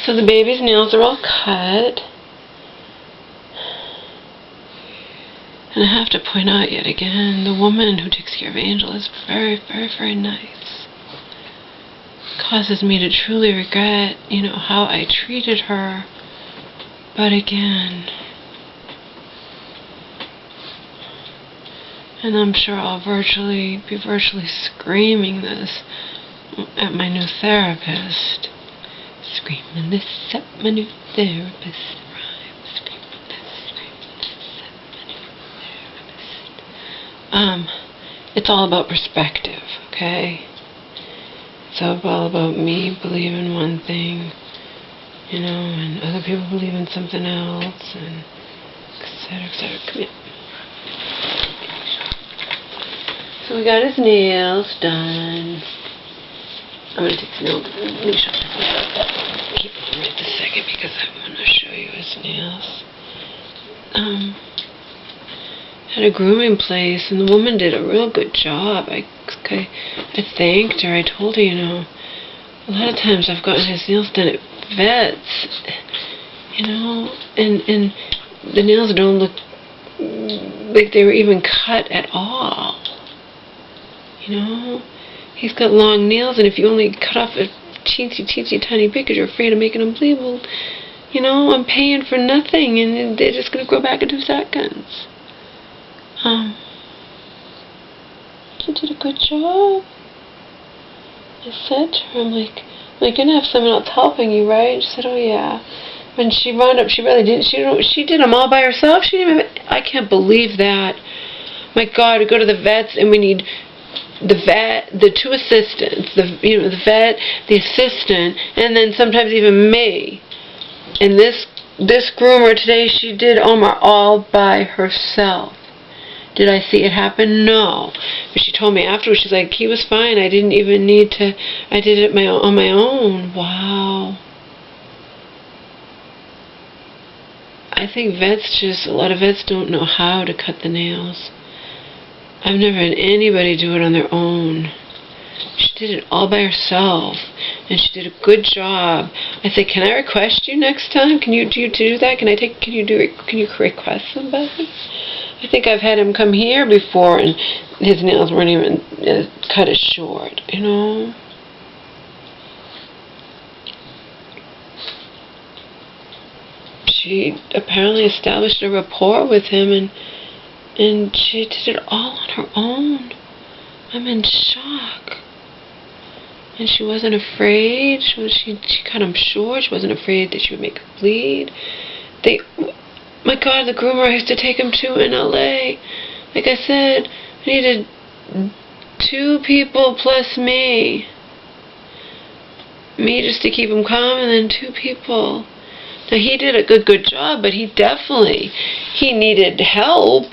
So the baby's nails are all cut. And I have to point out yet again, the woman who takes care of Angel is very, very, very nice. Causes me to truly regret, how I treated her. But again, and I'm sure I'll be virtually screaming this at my new therapist. Screaming this at my new therapist. Screaming this at my new therapist. It's all about perspective, okay? It's all about me believing one thing, and other people believe in something else, and etc., etc. Come here. So we got his nails done. I'm going to take his nails leash off. Keep on right this second because I want to show you his nails. At a grooming place, and the woman did a real good job. I thanked her. I told her, a lot of times I've gotten his nails done at vets, and the nails don't look like they were even cut at all. He's got long nails, and if you only cut off a teensy tiny bit because you're afraid of making them bleed, well, I'm paying for nothing, and they're just going to grow back in 2 seconds. You did a good job. I said to her, I'm like, you're going to have someone else helping you, right? She said, oh yeah. When she wound up, she really didn't. She did them all by herself. She didn't even, I can't believe that. My God, we go to the vets, and we need the vet, the 2 assistants, the vet, the assistant, and then sometimes even me. And this groomer today, she did Omar all by herself. Did I see it happen? No. But she told me afterwards, she's like, he was fine. I didn't even need to, I did it on my own. Wow. I think a lot of vets don't know how to cut the nails. I've never had anybody do it on their own. She did it all by herself, and she did a good job. I said, can I request you next time? Can you do that? Can you request somebody? I think I've had him come here before, and his nails weren't even cut as short, She apparently established a rapport with him, and she did it all on her own. I'm in shock. And she wasn't afraid. She cut them short. She wasn't afraid that she would make her bleed. My God, the groomer I used to take him to in LA. Like I said, I needed 2 people plus me. Me just to keep him calm, and then 2 people. Now, he did a good job, but he needed help.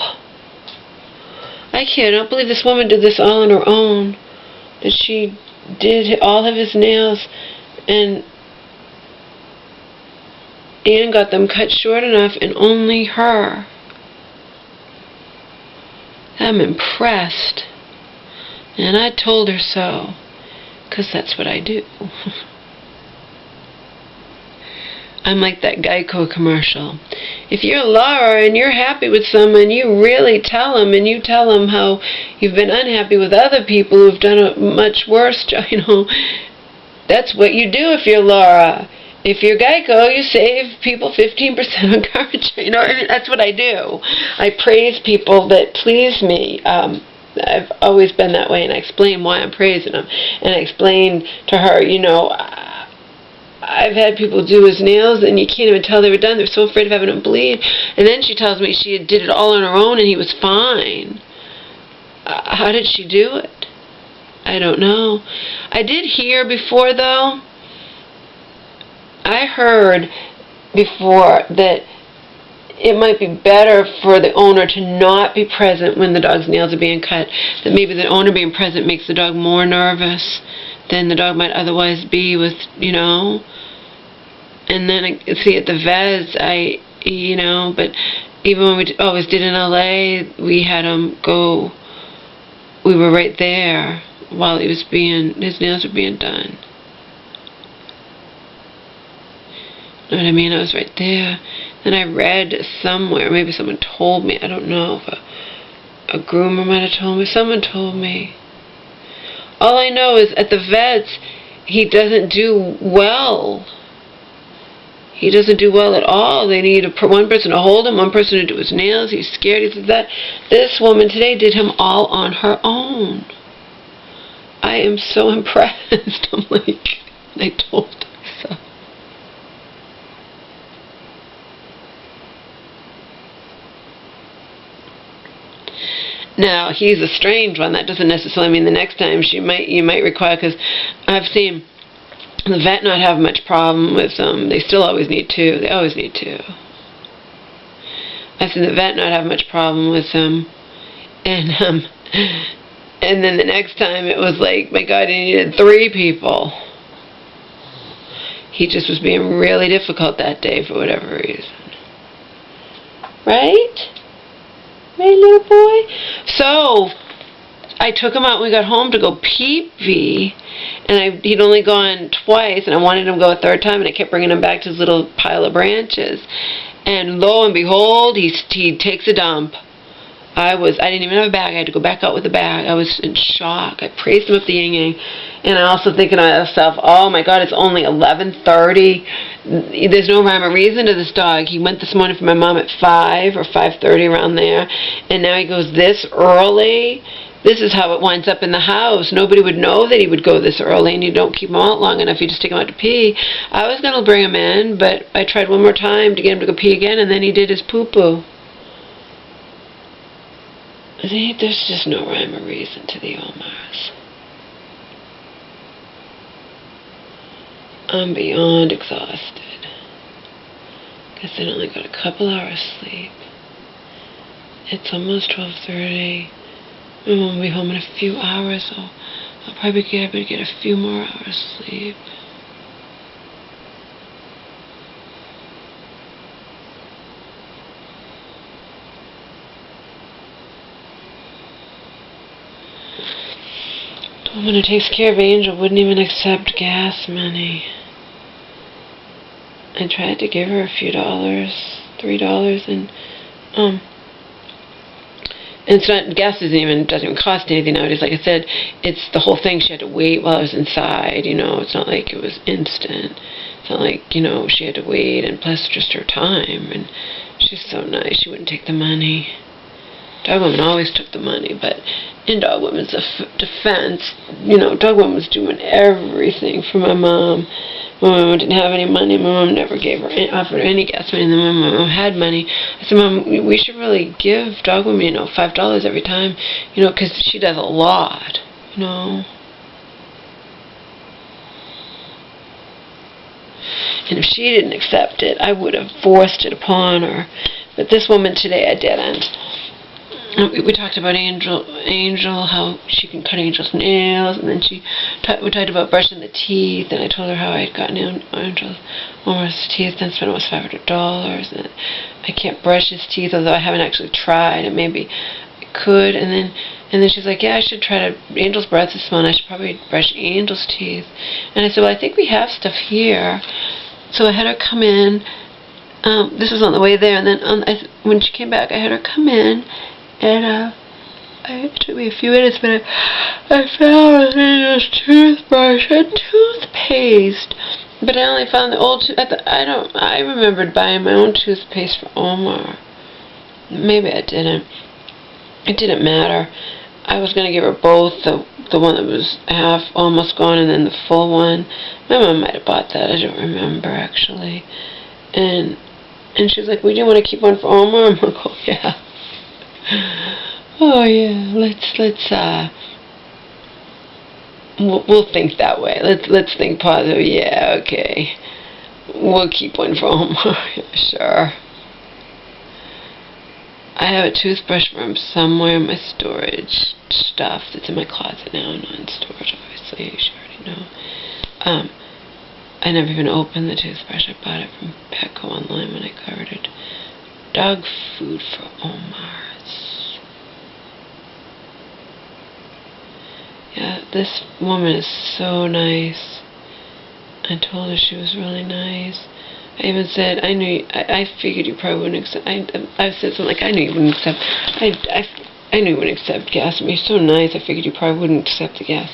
I don't believe this woman did this all on her own. That she did all of his nails, and got them cut short enough, and only her. I'm impressed. And I told her so, because that's what I do. I'm like that Geico commercial. If you're Laura and you're happy with someone, you really tell them, and you tell them how you've been unhappy with other people who've done a much worse job. That's what you do if you're Laura. If you're Geico, you save people 15% on car insurance. That's what I do. I praise people that please me. I've always been that way, and I explain why I'm praising them. And I explain to her, I've had people do his nails, and you can't even tell they were done. They're so afraid of having him bleed. And then she tells me she did it all on her own, and he was fine. How did she do it? I don't know. I did hear before, though. I heard before that it might be better for the owner to not be present when the dog's nails are being cut. That maybe the owner being present makes the dog more nervous than the dog might otherwise be with, And then, at the vets, but even when we always did in LA, we had him go, we were right there while his nails were being done. Know what I mean? I was right there. Then I read somewhere, maybe someone told me, I don't know, if a groomer might have told me, someone told me. All I know is at the vet's, he doesn't do well. He doesn't do well at all. They need one person to hold him, one person to do his nails. He's scared. He says that. This woman today did him all on her own. I am so impressed. I'm like, I told her so. Now, he's a strange one. That doesn't necessarily mean the next time you might require, because I've seen the vet not have much problem with them. They still always need two. They always need two. I've seen the vet not have much problem with them. And then the next time it was like, my God, he needed 3 people. He just was being really difficult that day for whatever reason. Right? Right, little boy? So, I took him out when we got home to go pee-pee, and he'd only gone twice, and I wanted him to go a 3rd time, and I kept bringing him back to his little pile of branches. And lo and behold, he takes a dump. I didn't even have a bag. I had to go back out with a bag. I was in shock. I praised him up the yin-yang. And I also thinking to myself, oh my God, it's only 11:30. There's no rhyme or reason to this dog. He went this morning for my mom at 5 or 5:30 around there. And now he goes this early. This is how it winds up in the house. Nobody would know that he would go this early, and you don't keep him out long enough. You just take him out to pee. I was going to bring him in, but I tried one more time to get him to go pee again, and then he did his poo-poo. There's just no rhyme or reason to the Omars. I'm beyond exhausted. Guess I only got a couple hours sleep. It's almost 12:30. My mom will be home in a few hours, so I'll probably be able to get a few more hours sleep. The woman who takes care of Angel wouldn't even accept gas money. I tried to give her a few dollars, $3, and it's not, gas doesn't even cost anything nowadays. Like I said, it's the whole thing. She had to wait while I was inside, you know. It's not like it was instant. It's not like, you know, she had to wait, and plus just her time. And she's so nice. She wouldn't take the money. Dog Woman always took the money, but in Dog Woman's defense, you know, Dog Woman was doing everything for my mom. My mom didn't have any money. My mom never offered any gas money, and then my mom had money. I said, Mom, we should really give Dog Woman, you know, $5 every time, you know, because she does a lot, you know. And if she didn't accept it, I would have forced it upon her. But this woman today, I didn't. We talked about Angel, how she can cut Angel's nails, and then we talked about brushing the teeth, and I told her how I had gotten Omar's teeth and spent almost $500, and I can't brush his teeth, although I haven't actually tried, and maybe I could, and then she's like, yeah, I should try to, Angel's breath is small, and I should probably brush Angel's teeth. And I said, well, I think we have stuff here. So I had her come in. This was on the way there, and then when she came back, I had her come in, and it took me a few minutes, but I found Angel's toothbrush and toothpaste. But I only found the old I remembered buying my own toothpaste for Omar. Maybe I didn't. It didn't matter. I was going to give her both, the one that was half almost gone and then the full one. My mom might have bought that. I don't remember, actually. And she's like, we didn't want to keep one for Omar. I'm like, oh, yeah. Oh, yeah. We'll think that way. Let's think positive. Yeah, okay. We'll keep one for Omar. Sure. I have a toothbrush from somewhere in my storage stuff that's in my closet now, not in storage, obviously, you should already know. I never even opened the toothbrush. I bought it from Petco online when I ordered dog food for Omar. Yeah, this woman is so nice. I told her she was really nice. I even said, I figured you probably wouldn't accept, I said something like, I knew you wouldn't accept, I knew you wouldn't accept gas. You're so nice, I figured you probably wouldn't accept the gas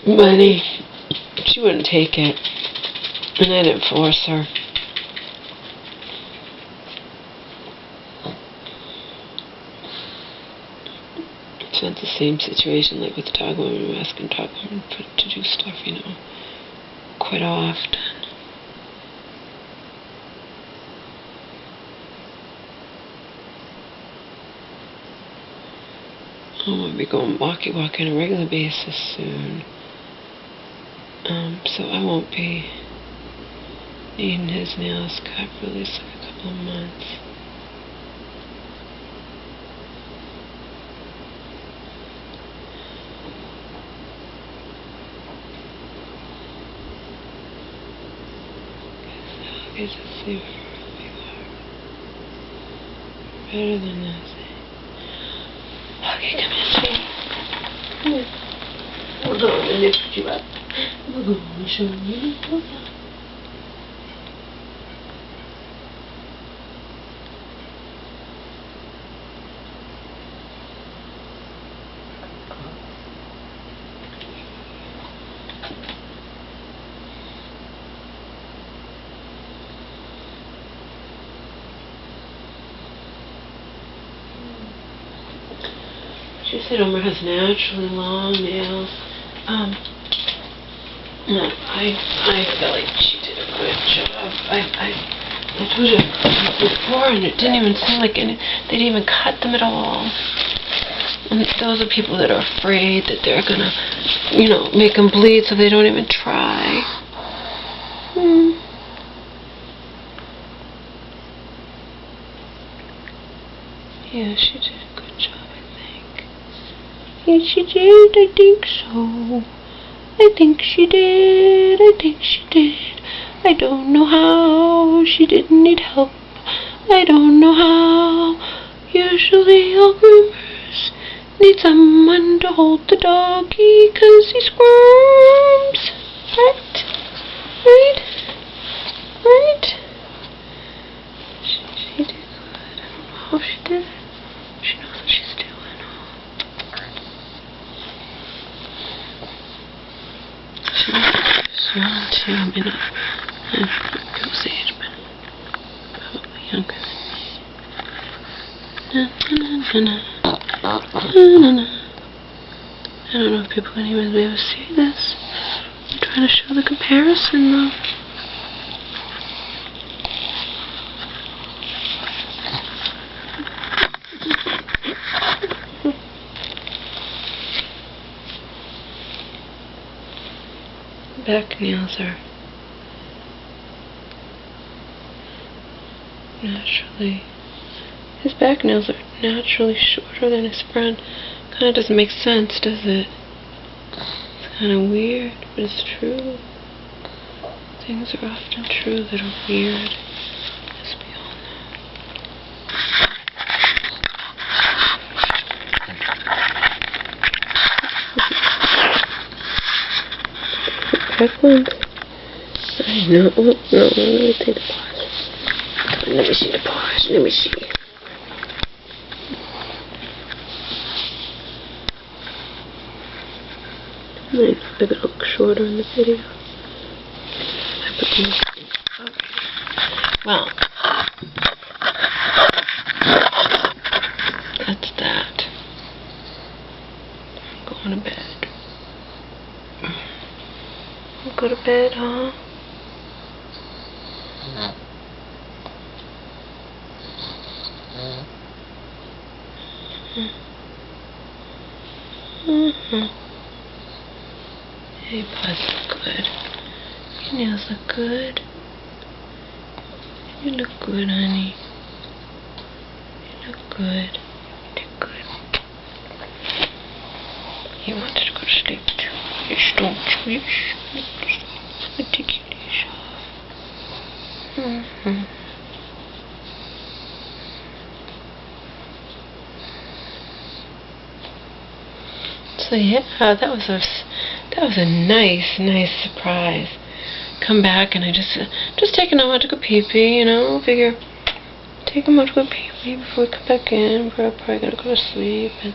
money. She wouldn't take it, and I didn't force her. It's not the same situation like with the dog woman. I'm asking dog woman to do stuff, you know, quite often. I'm going to be going walkie on a regular basis soon. So I won't be needing his nails cut for at least like a couple of months. Guess let's see where we are. Better than this. Okay, come here, sweetie. Come here. Hold on, and lift you up. We're going to show you. Hold on. She said Omar has naturally long nails. No, I feel like she did a good job. I told you before, and it didn't even seem like they didn't even cut them at all. And those are people that are afraid that they're gonna, you know, make them bleed, so they don't even try. Yeah, she did a good job, I think. Yes, she did. I think so. I think she did. I think she did. I don't know how. She didn't need help. I don't know how. Usually all groomers need someone to hold the doggy 'cause he squirms. Right? Right? Right? She did good. I don't know how she did it. She knows what she's doing. She's young too. I mean, Ghost age, but probably younger than me. I don't know if people can even be able to see this. I'm trying to show the comparison though. Back nails are naturally, his back nails are naturally shorter than his front. Kind of doesn't make sense, does it? It's kind of weird, but it's true. Things are often true that are weird, as we all know. Back ones. I know. Oh, no, let me see the paws. Let me see the paws. Let me see. Might make it look shorter in the video. Okay. Well, that's that. I'm going to bed. I'll go to bed, huh? Hey, paws look good. Your nails look good. You look good, honey. You look good. You did good. You wanted to go to sleep too. Yes, don't you? Yes. Let me take your leash off. So yeah, that was a nice surprise come back and I just take him out to go pee-pee, you know, figure, take him out to go pee-pee before we come back in. We're probably going to go to sleep. And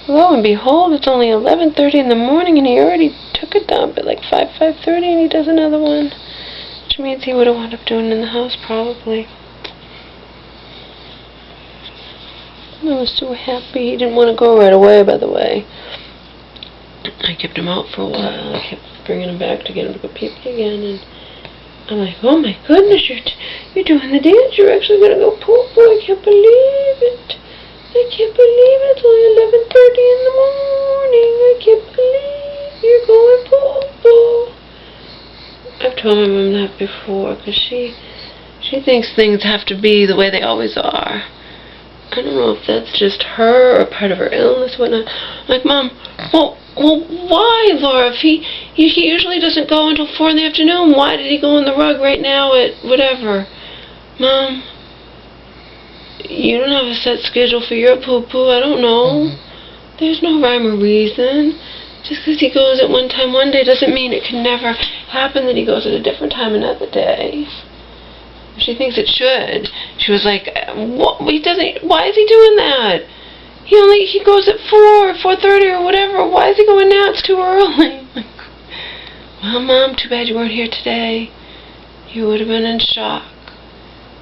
lo and behold, it's only 11:30 in the morning and he already took a dump at like 5:30 and he does another one. Which means he would have wound up doing it in the house probably. I was so happy. He didn't want to go right away, by the way. I kept him out for a while. I kept bringing him back to get him to go pee-pee again, and I'm like, oh my goodness, you're doing the dance. You're actually going to go poop. I can't believe it. I can't believe it. It's only 11:30 in the morning. I can't believe you're going poop. I've told my mom that before, because she thinks things have to be the way they always are. I don't know if that's just her or part of her illness or whatnot. I'm like, Mom, well, why, Laura? If he usually doesn't go until 4 in the afternoon, why did he go on the rug right now at whatever? Mom, you don't have a set schedule for your poo-poo. I don't know. There's no rhyme or reason. Just because he goes at one time one day doesn't mean it can never happen that he goes at a different time another day. She thinks it should. She was like, what? He doesn't. Why is he doing that? He goes at 4 or 4:30 or whatever. Why is he going now? It's too early. Well, Mom, too bad you weren't here today. You would have been in shock.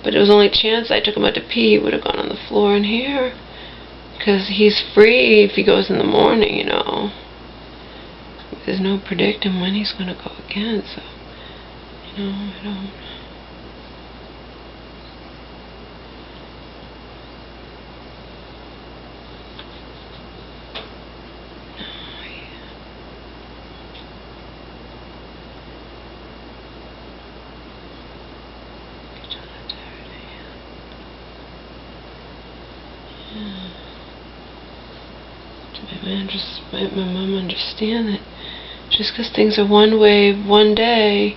But it was only a chance I took him out to pee. He would have gone on the floor in here. Because he's free if he goes in the morning, you know. There's no predicting when he's going to go again, so, you know, I don't. My mom understand that just because things are one way one day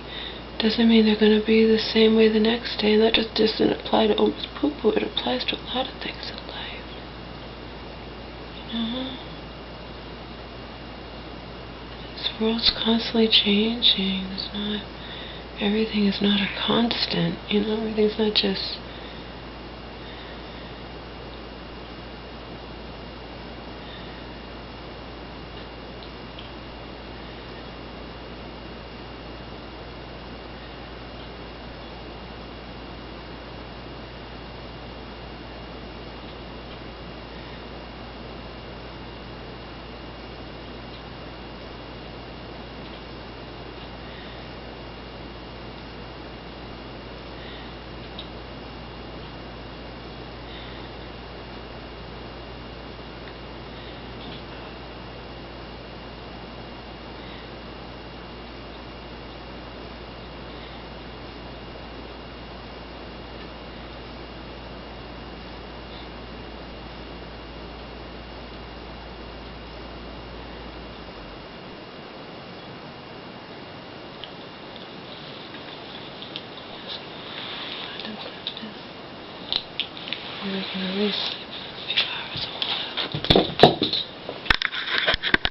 doesn't mean they're going to be the same way the next day. And that just doesn't apply to Omar's poo-poo. It applies to a lot of things in life. You know? This world's constantly changing. Everything is not a constant. You know, everything's not just... We can at least